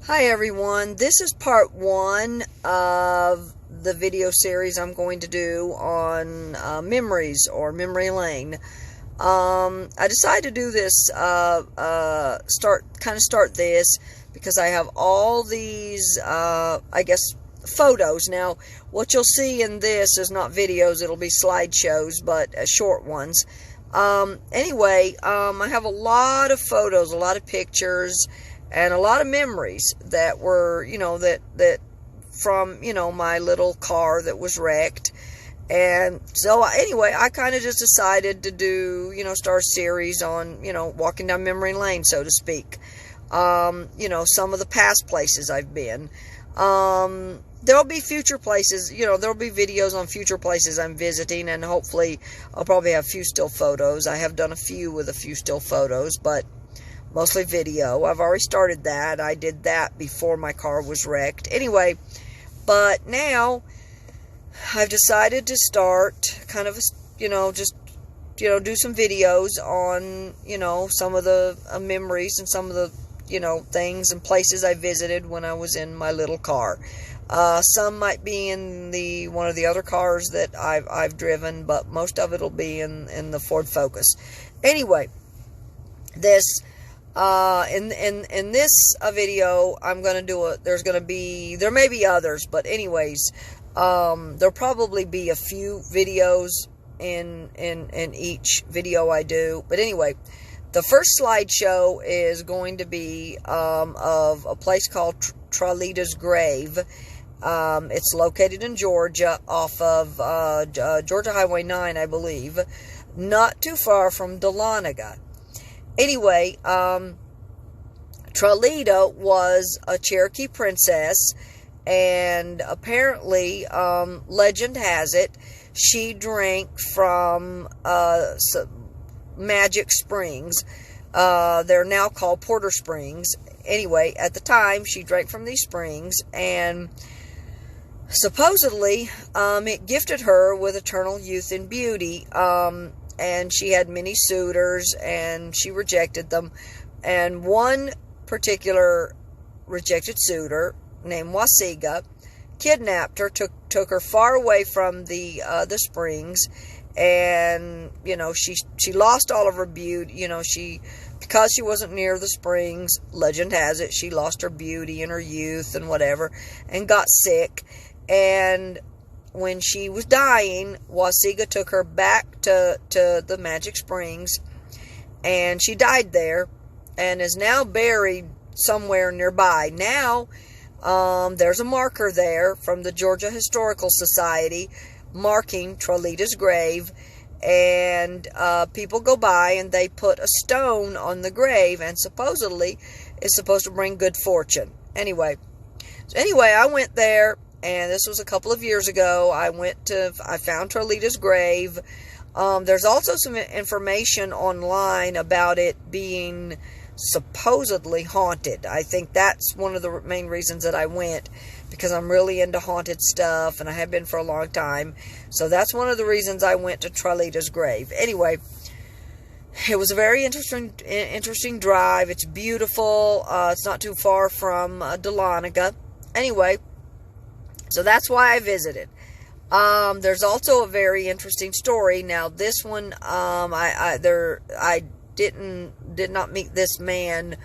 Hi everyone, this is part one of the video series I'm going to do on memories or memory lane. I decided to do this, start this because I have all these, photos. Now, what you'll see in this is not videos, it'll be slideshows, but short ones. I have a lot of photos, a lot of pictures, and a lot of memories that were, that from, my little car that was wrecked. And so, I kind of just decided to do, start a series on, walking down memory lane, so to speak. Some of the past places I've been. There'll be future places, there'll be videos on future places I'm visiting, and hopefully I'll probably have a few still photos. I have done a few with a few still photos, but mostly video. I've already started that. I did that before my car was wrecked. Anyway, but now I've decided to start kind of, do some videos on, some of the memories and some of the, things and places I visited when I was in my little car. Some might be in one of the other cars that I've driven, but most of it will be in the Ford Focus. Anyway, this in this video I'm going to do there may be others, but anyways, there'll probably be a few videos in each video I do. But anyway, the first slideshow is going to be of a place called Trahlyta's grave. It's located in Georgia, off of Georgia Highway 9, I believe, not too far from Dahlonega. Anyway, Trahlyta was a Cherokee princess, and apparently, legend has it, she drank from magic springs. They're now called Porter Springs. Anyway, at the time, she drank from these springs, and supposedly, it gifted her with eternal youth and beauty. And she had many suitors, and she rejected them. And one particular rejected suitor, named Wasiga, kidnapped her, took her far away from the springs, and she lost all of her beauty. Because she wasn't near the springs, legend has it, she lost her beauty and her youth and whatever, and got sick. And when she was dying, Wasiga took her back to the magic springs, and she died there and is now buried somewhere nearby. Now, there's a marker there from the Georgia Historical Society marking Trahlyta's grave, and people go by and they put a stone on the grave, and supposedly it's supposed to bring good fortune. Anyway, I went there. And this was a couple of years ago. I found Trahlyta's grave. There's also some information online about it being supposedly haunted. I think that's one of the main reasons that I went, because I'm really into haunted stuff, and I have been for a long time. So that's one of the reasons I went to Trahlyta's grave. Anyway, it was a very interesting drive. It's beautiful. It's not too far from Dahlonega. Anyway, so that's why I visited. There's also a very interesting story. Now, this one, I did not meet this man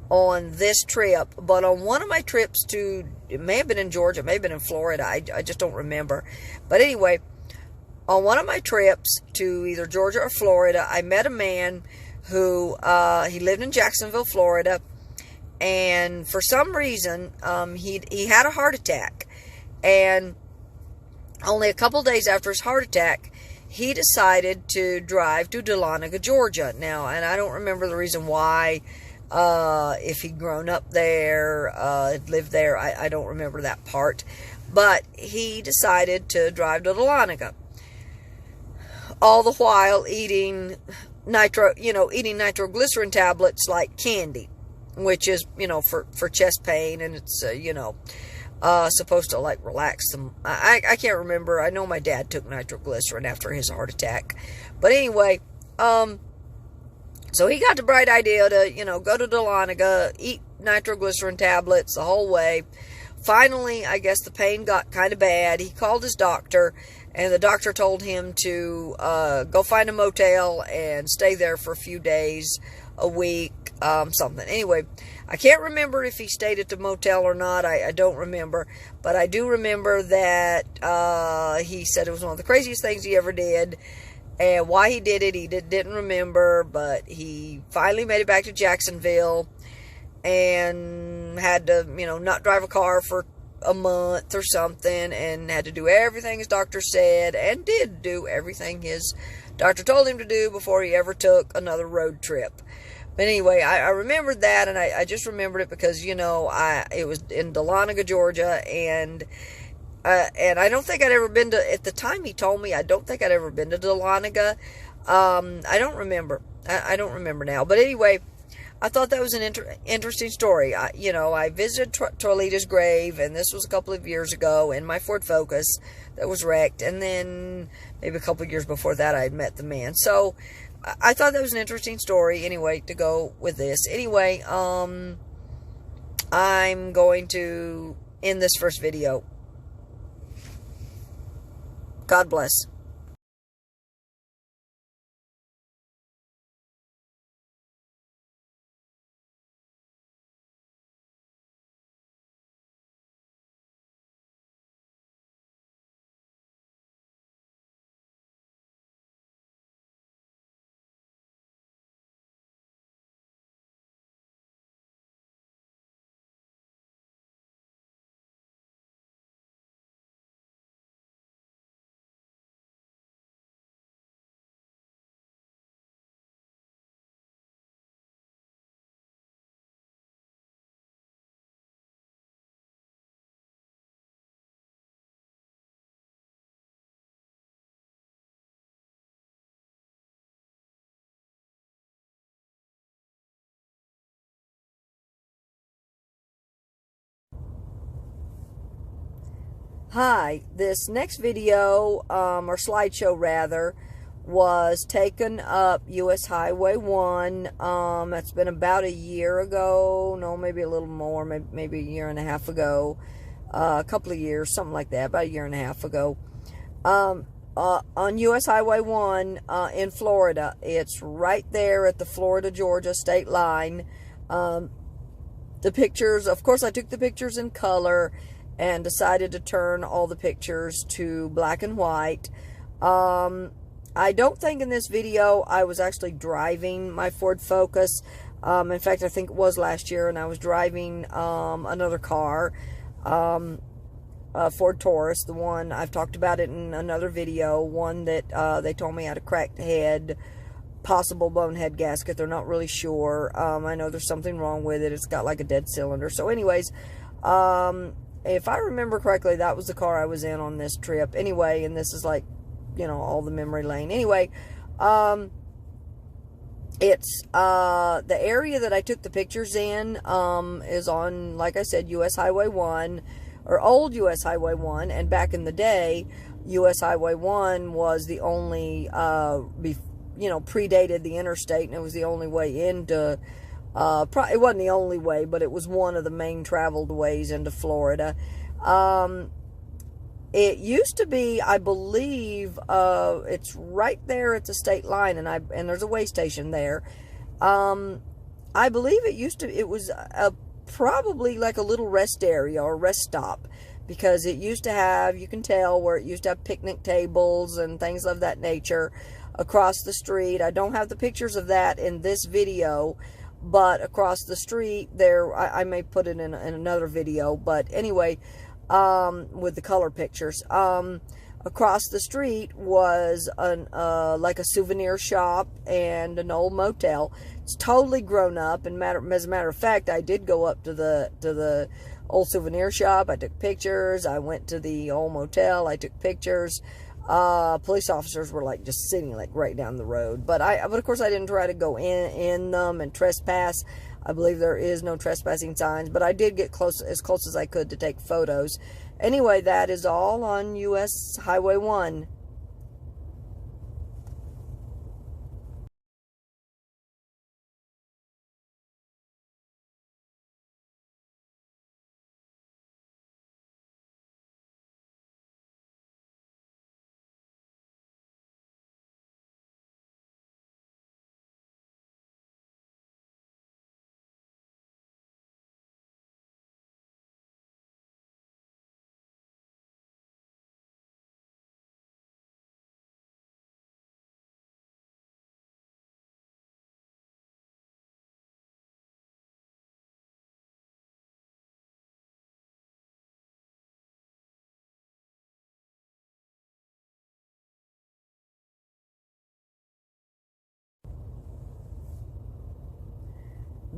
on this trip, but on one of my trips it may have been in Georgia, it may have been in Florida, I just don't remember. But anyway, on one of my trips to either Georgia or Florida, I met a man who, he lived in Jacksonville, Florida, and for some reason, he had a heart attack. And only a couple days after his heart attack, he decided to drive to Dahlonega, Georgia. Now, and I don't remember the reason why, if he'd grown up there, lived there, I don't remember that part. But he decided to drive to Dahlonega. All the while eating nitroglycerin tablets like candy, which is, for chest pain, and it's, supposed to like relax them. I can't remember. I know my dad took nitroglycerin after his heart attack. But anyway, So he got the bright idea to, go to Dahlonega, eat nitroglycerin tablets the whole way. Finally, I guess the pain got kind of bad. He called his doctor, and the doctor told him to go find a motel and stay there for a few days, a week, something. Anyway, I can't remember if he stayed at the motel or not. I don't remember. But I do remember that he said it was one of the craziest things he ever did. And why he did it, he didn't remember. But he finally made it back to Jacksonville and had to, not drive a car for a month or something, and had to do everything his doctor said, and did do everything his doctor told him to do before he ever took another road trip. But anyway, I remembered that, and I just remembered it because, it was in Dahlonega, Georgia, and I don't think I'd ever been to, at the time he told me, I don't think I'd ever been to Dahlonega. I don't remember. I don't remember now. But anyway, I thought that was an interesting story. I visited Trahlyta's grave, and this was a couple of years ago, in my Ford Focus that was wrecked. And then maybe a couple of years before that, I had met the man. So I thought that was an interesting story, anyway, to go with this. Anyway, I'm going to end this first video. God bless. Hi, this next video, or slideshow rather, was taken up US Highway 1. That's been about a year ago. No, maybe a little more, maybe a year and a half ago. A couple of years, something like that, about a year and a half ago. On US Highway 1 in Florida. It's right there at the Florida-Georgia state line. The pictures, of course, I took the pictures in color and decided to turn all the pictures to black and white. I don't think in this video I was actually driving my Ford Focus. In fact, I think it was last year, and I was driving another car, Ford Taurus, the one I've talked about it in another video, one that they told me had a cracked head, possible blown head gasket. They're not really sure. I know there's something wrong with it. It's got like a dead cylinder. So anyways, if I remember correctly, that was the car I was in on this trip. Anyway, and this is like, all the memory lane. Anyway, it's, the area that I took the pictures in, is on, like I said, US Highway 1, or old US Highway 1, and back in the day, US Highway 1 was the only, predated the interstate, and it was the only way into, it wasn't the only way, but it was one of the main traveled ways into Florida. It used to be, I believe, it's right there at the state line, and there's a way station there. I believe it was probably like a little rest area or rest stop, because it used to have, you can tell where it used to have picnic tables and things of that nature across the street. I don't have the pictures of that in this video, but across the street there, I may put it in another video, but anyway, with the color pictures, across the street was like a souvenir shop and an old motel. It's totally grown up, and as a matter of fact, I did go up to the old souvenir shop. I took pictures. I went to the old motel. I took pictures. Police officers were like just sitting like right down the road, but of course I didn't try to go in them and trespass. I believe there is no trespassing signs, but I did get as close as I could to take photos. Anyway, that is all on US Highway 1.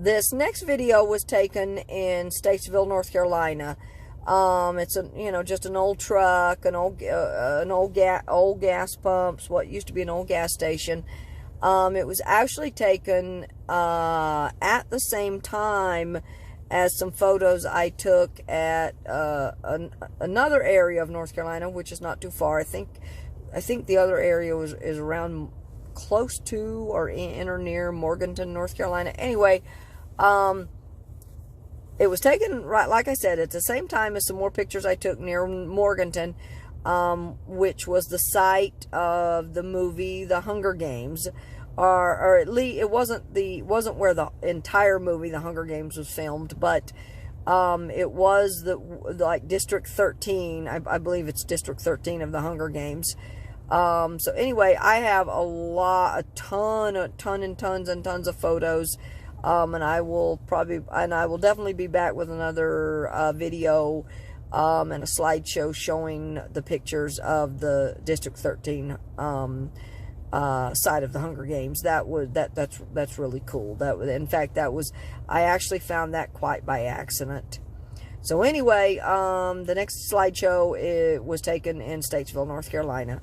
This next video was taken in Statesville, North Carolina. It's just an old truck, old gas pumps, what used to be an old gas station. It was actually taken at the same time as some photos I took at another area of North Carolina, which is not too far. I think the other area is around close to or in or near Morganton, North Carolina. Anyway, it was taken, right, like I said, at the same time as some more pictures I took near Morganton, which was the site of the movie The Hunger Games, or at least it wasn't where the entire movie The Hunger Games was filmed, but it was like District 13. I believe it's District 13 of The Hunger Games. So anyway, I have a ton and tons of photos. And I will definitely be back with another video and a slideshow showing the pictures of the District 13 side of the Hunger Games. That's really cool. In fact, I actually found that quite by accident. So anyway, the next slideshow was taken in Statesville, North Carolina.